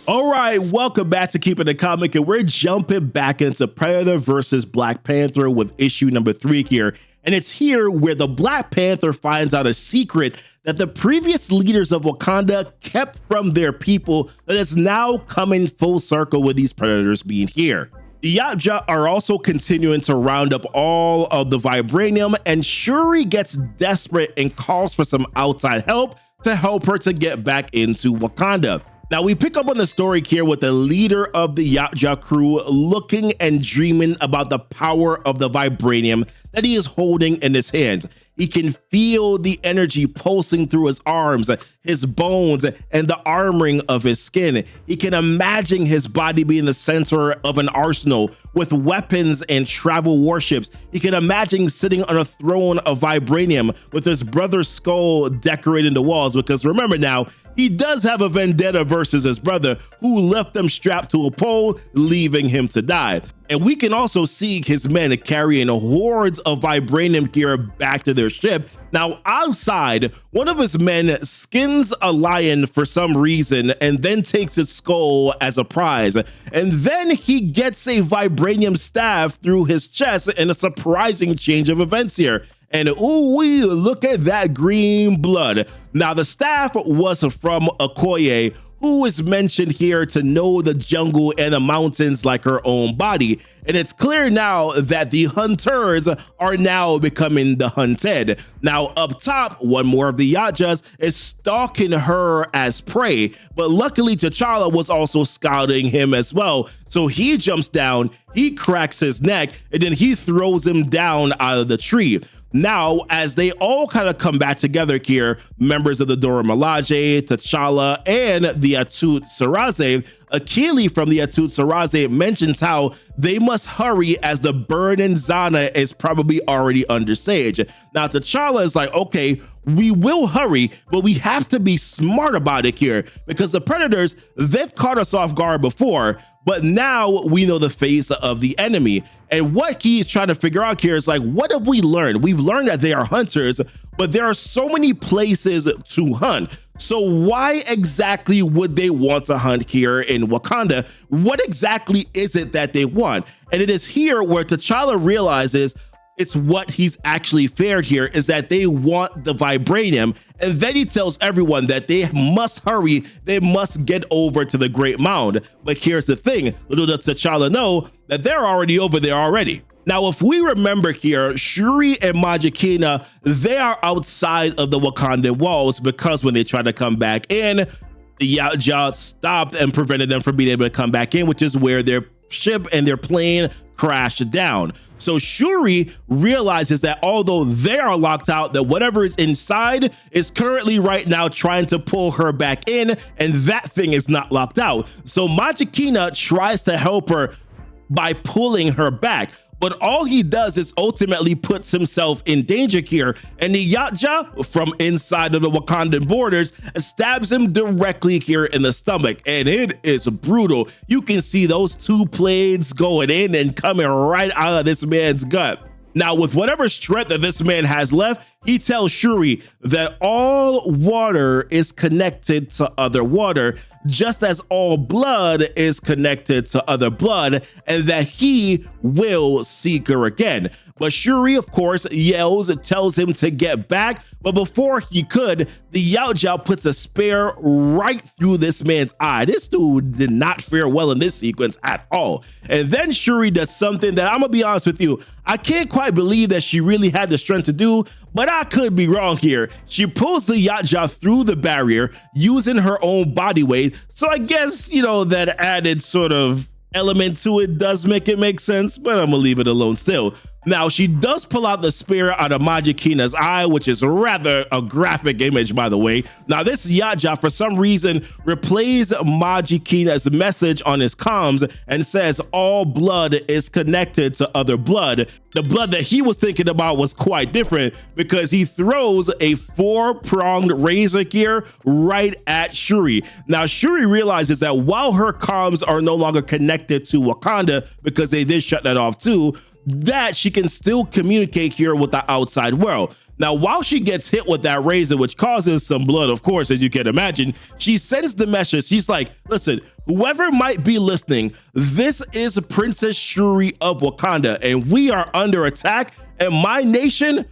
All right, welcome back to Keepin' the Comic, and we're jumping back into Predator versus Black Panther with issue number 3 here. And it's here where the Black Panther finds out a secret that the previous leaders of Wakanda kept from their people that is now coming full circle with these predators being here. The Yatja are also continuing to round up all of the vibranium, and Shuri gets desperate and calls for some outside help to help her to get back into Wakanda. Now we pick up on the story here with the leader of the Yatja crew looking and dreaming about the power of the vibranium that he is holding in his hands. He can feel the energy pulsing through his arms, his bones, and the armoring of his skin. He can imagine his body being the center of an arsenal with weapons and travel warships. He can imagine sitting on a throne of vibranium with his brother's skull decorating the walls, because remember now, he does have a vendetta versus his brother who left them strapped to a pole, leaving him to die. And we can also see his men carrying hordes of vibranium gear back to their ship. Now outside, one of his men skins a lion for some reason and then takes its skull as a prize. And then he gets a vibranium staff through his chest in a surprising change of events here. And ooh-wee, look at that green blood. Now the staff was from Okoye, who is mentioned here to know the jungle and the mountains like her own body. And it's clear now that the hunters are now becoming the hunted. Now up top, one more of the Yatjas is stalking her as prey, but luckily T'Challa was also scouting him as well. So he jumps down, he cracks his neck, and then he throws him down out of the tree. Now, as they all kind of come back together here, members of the Dora Milaje, T'Challa, and the Atut Saraze, Akili from the Atut Saraze mentions how they must hurry as the burning Zana is probably already under siege. Now, T'Challa is like, okay, we will hurry, but we have to be smart about it here because the Predators, they've caught us off guard before, but now we know the face of the enemy. And what he's trying to figure out here is like, what have we learned? We've learned that they are hunters, but there are so many places to hunt. So why exactly would they want to hunt here in Wakanda? What exactly is it that they want? And it is here where T'Challa realizes it's what he's actually feared here is that they want the vibranium. And then he tells everyone that they must hurry. They must get over to the Great Mound. But here's the thing, little does T'Challa know that they're already over there already. Now, if we remember here, Shuri and Magikina, they are outside of the Wakandan walls because when they try to come back in, the Yatja stopped and prevented them from being able to come back in, which is where their ship and their plane crashed down. So Shuri realizes that although they are locked out, that whatever is inside is currently right now trying to pull her back in, and that thing is not locked out. So Magikina tries to help her by pulling her back, but all he does is ultimately puts himself in danger here, and the Yatja from inside of the Wakandan borders stabs him directly here in the stomach, and it is brutal. You can see those two blades going in and coming right out of this man's gut. Now, with whatever strength that this man has left, he tells Shuri that all water is connected to other water, just as all blood is connected to other blood, and that he will seek her again. But Shuri, of course, yells and tells him to get back, but before he could, the Yatja puts a spear right through this man's eye. This dude did not fare well in this sequence at all. And then Shuri does something that I'm gonna be honest with you, I can't quite believe that she really had the strength to do, but I could be wrong here. She pulls the Yatja through the barrier using her own body weight. So I guess, you know, that added sort of element to it does make it make sense, but I'm gonna leave it alone still. Now, she does pull out the spear out of Magikina's eye, which is rather a graphic image, by the way. Now, this Yatja, for some reason, replays Magikina's message on his comms and says all blood is connected to other blood. The blood that he was thinking about was quite different because he throws a 4-pronged razor gear right at Shuri. Now, Shuri realizes that while her comms are no longer connected to Wakanda because they did shut that off too, that she can still communicate here with the outside world. Now, while she gets hit with that razor, which causes some blood, of course, as you can imagine, she sends the message. She's like, listen, whoever might be listening, this is Princess Shuri of Wakanda, and we are under attack, and my nation,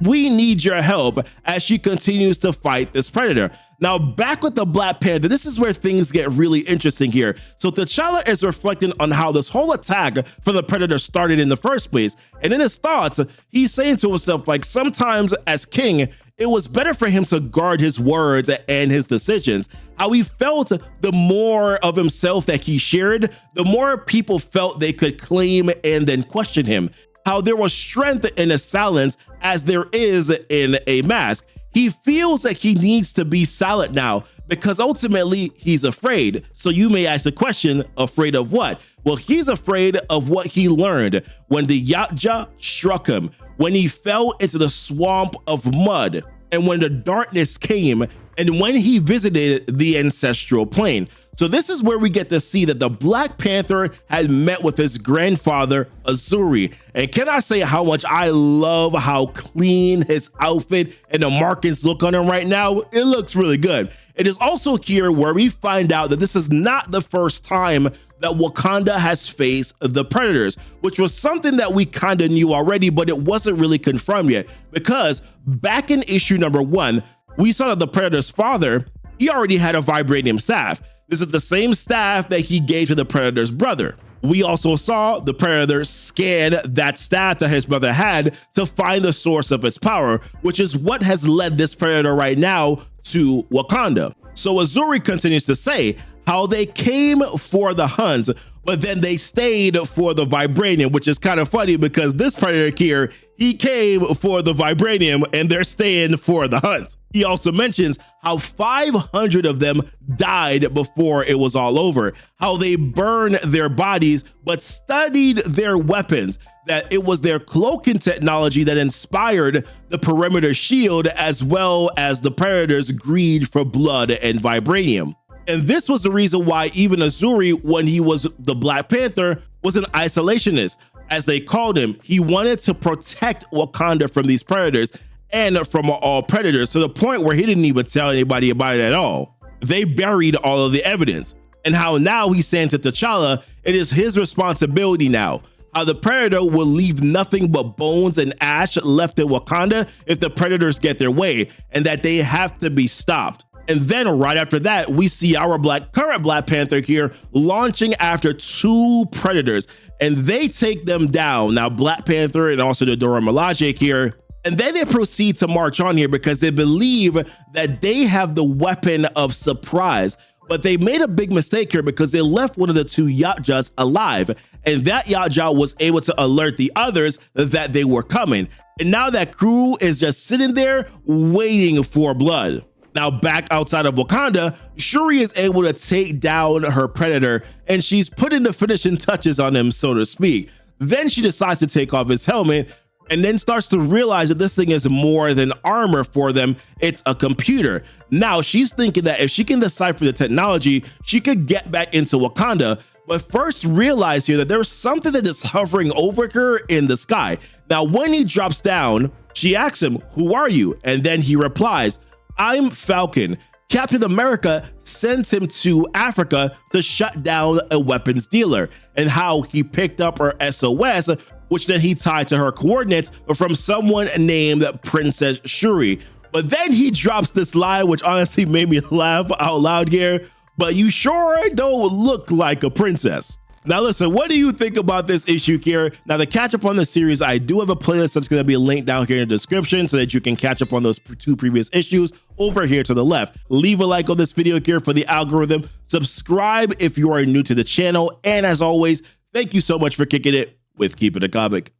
we need your help, as she continues to fight this predator. Now, back with the Black Panther, this is where things get really interesting here. So T'Challa is reflecting on how this whole attack for the Predator started in the first place. And in his thoughts, he's saying to himself, like, sometimes as king, it was better for him to guard his words and his decisions. How he felt the more of himself that he shared, the more people felt they could claim and then question him. How there was strength in a silence as there is in a mask. He feels like he needs to be silent now because ultimately he's afraid. So you may ask the question, afraid of what? Well, he's afraid of what he learned when the Yatja struck him, when he fell into the swamp of mud, and when the darkness came, and when he visited the ancestral plane. So this is where we get to see that the Black Panther had met with his grandfather, Azuri. And can I say how much I love how clean his outfit and the markings look on him right now? It looks really good. It is also here where we find out that this is not the first time that Wakanda has faced the Predators, which was something that we kind of knew already, but it wasn't really confirmed yet, because back in issue #1, we saw that the Predator's father, he already had a vibranium staff. This is the same staff that he gave to the Predator's brother. We also saw the Predator scan that staff that his brother had to find the source of its power, which is what has led this Predator right now to Wakanda. So Azuri continues to say how they came for the hunt, but then they stayed for the vibranium, which is kind of funny because this Predator here, he came for the vibranium and they're staying for the hunt. He also mentions how 500 of them died before it was all over, how they burned their bodies but studied their weapons, that it was their cloaking technology that inspired the perimeter shield, as well as the Predator's greed for blood and vibranium. And this was the reason why even Azuri, when he was the Black Panther, was an isolationist, as they called him. He wanted to protect Wakanda from these predators and from all predators, to the point where he didn't even tell anybody about it at all. They buried all of the evidence, and how now he's saying to T'Challa, it is his responsibility now. How the Predator will leave nothing but bones and ash left in Wakanda if the predators get their way, and that they have to be stopped. And then right after that, we see our current Black Panther here launching after 2 predators, and they take them down. Now, Black Panther and also the Dora Milaje here, and then they proceed to march on here because they believe that they have the weapon of surprise. But they made a big mistake here because they left one of the 2 Yatjas alive, and that Yatja was able to alert the others that they were coming. And now that crew is just sitting there waiting for blood. Now, back outside of Wakanda, Shuri is able to take down her Predator, and she's putting the finishing touches on him, so to speak. Then she decides to take off his helmet, and then starts to realize that this thing is more than armor for them. It's a computer. Now, she's thinking that if she can decipher the technology, she could get back into Wakanda, but first realize here that there's something that is hovering over her in the sky. Now, when he drops down, she asks him, "Who are you?" And then he replies, "I'm Falcon. Captain America sent him to Africa to shut down a weapons dealer," and how he picked up her SOS, which then he tied to her coordinates from someone named Princess Shuri. But then he drops this line, which honestly made me laugh out loud here, "But you sure don't look like a princess." Now listen, what do you think about this issue here? Now, to catch up on the series, I do have a playlist that's going to be linked down here in the description so that you can catch up on those 2 previous issues over here to the left. Leave a like on this video here for the algorithm. Subscribe if you are new to the channel. And as always, thank you so much for kicking it with Keepin' the Comic.